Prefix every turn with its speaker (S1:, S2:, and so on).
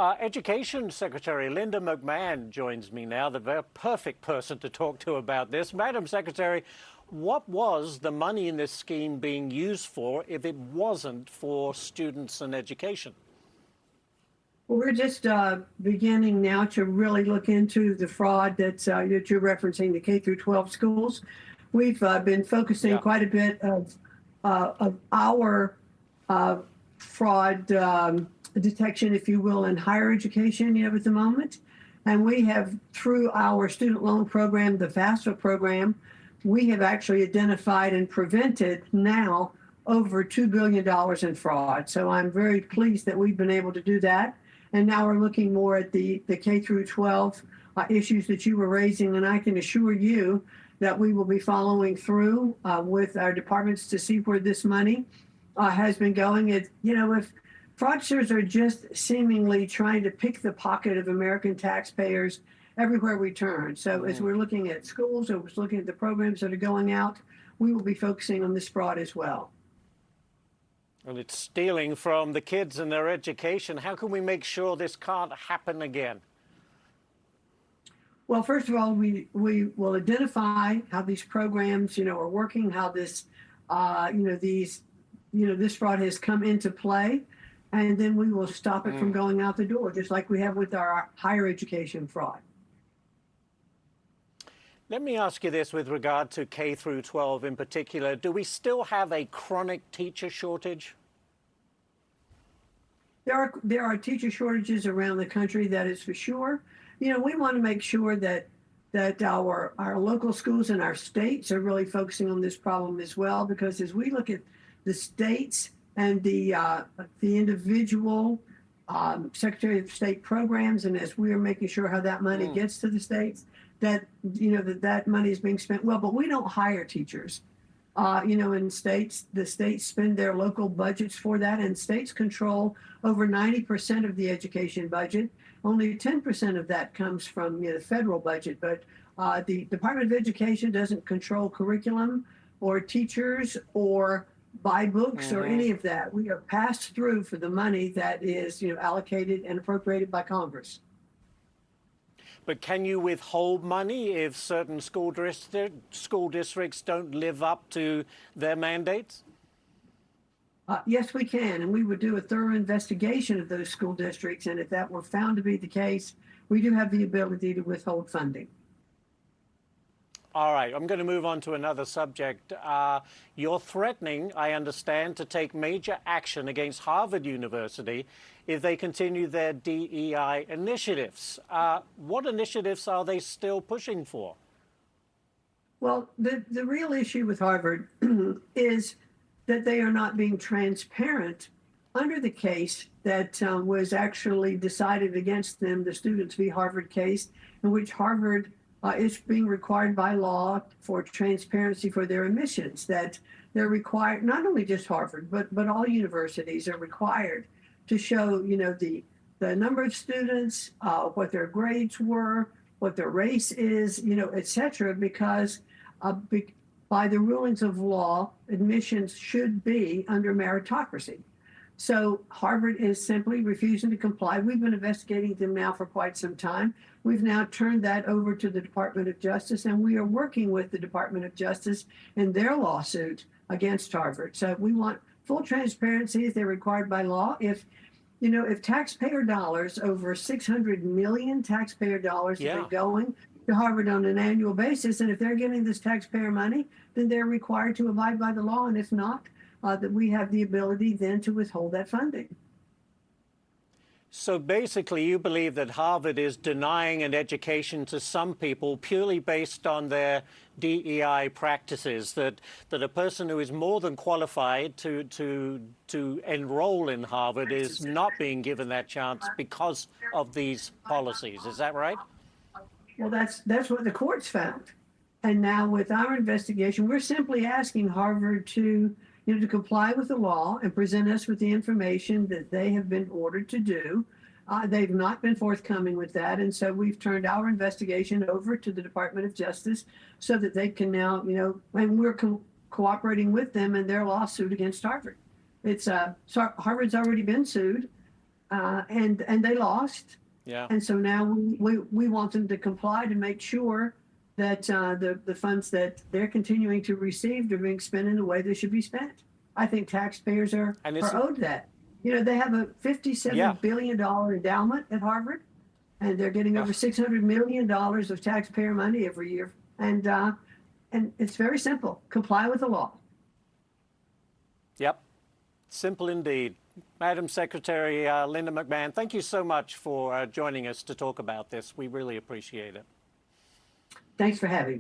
S1: Education Secretary Linda McMahon joins me now, the very perfect person to talk to about this. Madam Secretary, what was the money in this scheme being used for if it wasn't for students and education?
S2: Well, we're just beginning now to really look into the fraud that you're referencing, the K-12 schools. We've been focusing quite a bit of our fraud detection, if you will, in higher education, at the moment. And we have, through our student loan program, the FAFSA program, we have actually identified and prevented now over $2 billion in fraud. So I'm very pleased that we've been able to do that. And now we're looking more at the K-12 issues that you were raising. And I can assure you that we will be following through with our departments to see where this money has been going. If fraudsters are just seemingly trying to pick the pocket of American taxpayers everywhere we turn. So as we're looking at schools, or we're looking at the programs that are going out, we will be focusing on this fraud as well.
S1: Well, it's stealing from the kids and their education. How can we make sure this can't happen again?
S2: Well, first of all, we will identify how these programs, are working, how this, this fraud has come into play, and then we will stop it from going out the door, just like we have with our higher education fraud.
S1: Let me ask you this with regard to K through 12 in particular. Do we still have a chronic teacher shortage?
S2: There are teacher shortages around the country, that is for sure. We want to make sure that our local schools and our states are really focusing on this problem as well, because as we look at the states and the individual Secretary of State programs, and as we are making sure how that money gets to the states, that that money is being spent well, but we don't hire teachers. In states, the states spend their local budgets for that, and states control over 90% of the education budget. Only 10% of that comes from the federal budget, but the Department of Education doesn't control curriculum or teachers or buy books or any of that. We are passed through for the money that is allocated and appropriated by Congress.
S1: But can you withhold money if certain school districts don't live up to their mandates?
S2: Yes, we can, and we would do a thorough investigation of those school districts, and if that were found to be the case, we do have the ability to withhold funding.
S1: All right, I'm going to move on to another subject. You're threatening, I understand, to take major action against Harvard University if they continue their DEI initiatives. What initiatives are they still pushing for?
S2: Well, the real issue with Harvard is that they are not being transparent under the case that was actually decided against them, the Students v. Harvard case, in which Harvard is being required by law for transparency for their admissions, that they're required, not only just Harvard, but all universities are required to show, the number of students, what their grades were, what their race is, et cetera, because by the rulings of law, admissions should be under meritocracy. So Harvard is simply refusing to comply. We've been investigating them now for quite some time. We've now turned that over to the Department of Justice, and we are working with the Department of Justice in their lawsuit against Harvard. So we want full transparency as they're required by law. If taxpayer dollars, over 600 million taxpayer dollars have been going to Harvard on an annual basis, and if they're getting this taxpayer money, then they're required to abide by the law, and if not, that we have the ability then to withhold that funding.
S1: So basically, you believe that Harvard is denying an education to some people purely based on their DEI practices, that a person who is more than qualified to enroll in Harvard is not being given that chance because of these policies. Is that right?
S2: Well, that's what the courts found. And now with our investigation, we're simply asking Harvard to comply with the law and present us with the information that they have been ordered to do. They've not been forthcoming with that. And so we've turned our investigation over to the Department of Justice so that they can now, and we're cooperating with them in their lawsuit against Harvard. Harvard's already been sued. and they lost.
S1: Yeah.
S2: And so now we want them to comply to make sure that the funds that they're continuing to receive are being spent in the way they should be spent. I think taxpayers are owed that. You know, they have a $57 billion endowment at Harvard, and they're getting over $600 million of taxpayer money every year. And it's very simple. Comply with the law.
S1: Yep. Simple indeed. Madam Secretary Linda McMahon, thank you so much for joining us to talk about this. We really appreciate it.
S2: Thanks for having me.